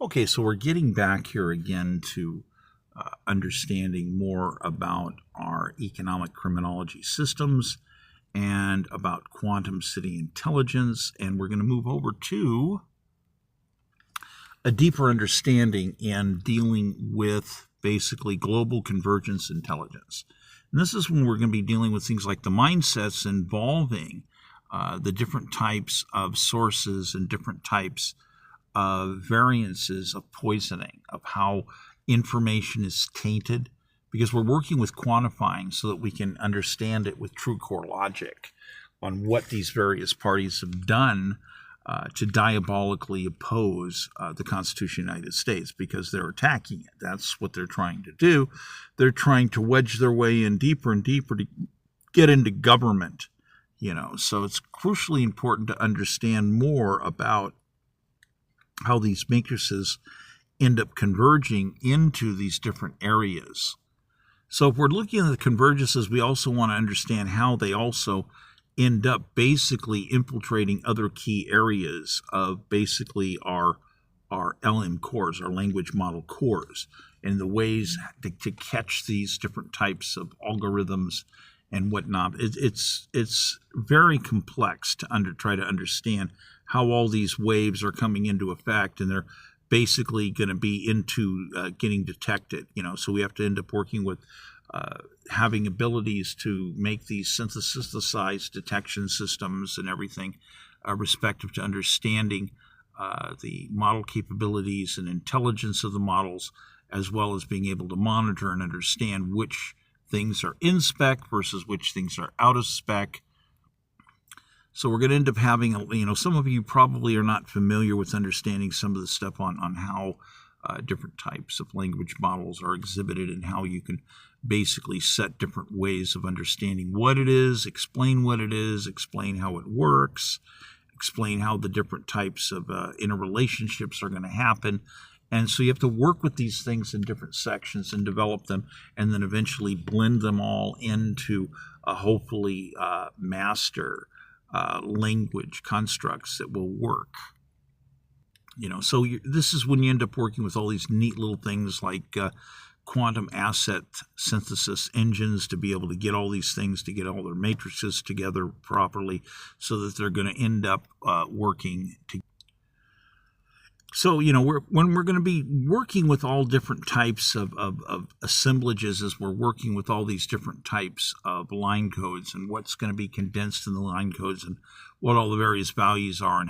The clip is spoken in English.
Okay, so we're getting back here again to understanding more about our economic criminology systems and about quantum city intelligence, and we're going to move over to a deeper understanding and dealing with basically global convergence intelligence. And this is when we're going to be dealing with things like the mindsets involving the different types of sources and different types of variances of poisoning, of how information is tainted, because we're working with quantifying so that we can understand it with truecore logic on what these various parties have done to diabolically oppose the Constitution of the United States, because they're attacking it. That's what they're trying to do. They're trying to wedge their way in deeper and deeper to get into government, So it's crucially important to understand more about how these matrices end up converging into these different areas. So if we're looking at the convergences, we also want to understand how they also end up basically infiltrating other key areas of basically our LM cores, our language model cores, and the ways to catch these different types of algorithms and whatnot. It's very complex to try to understand how all these waves are coming into effect, and they're basically going to be into getting detected. So we have to end up working with having abilities to make these synthesized detection systems and everything respective to understanding the model capabilities and intelligence of the models, as well as being able to monitor and understand which things are in spec versus which things are out of spec. So we're going to end up having, some of you probably are not familiar with understanding some of the stuff on how different types of language models are exhibited and how you can basically set different ways of understanding what it is, explain what it is, explain how it works, explain how the different types of interrelationships are going to happen. And so you have to work with these things in different sections and develop them, and then eventually blend them all into hopefully master language constructs that will work. So this is when you end up working with all these neat little things like quantum asset synthesis engines to be able to get all these things, to get all their matrices together properly so that they're going to end up working together. So, when we're going to be working with all different types of assemblages, as we're working with all these different types of line codes and what's going to be condensed in the line codes and what all the various values are and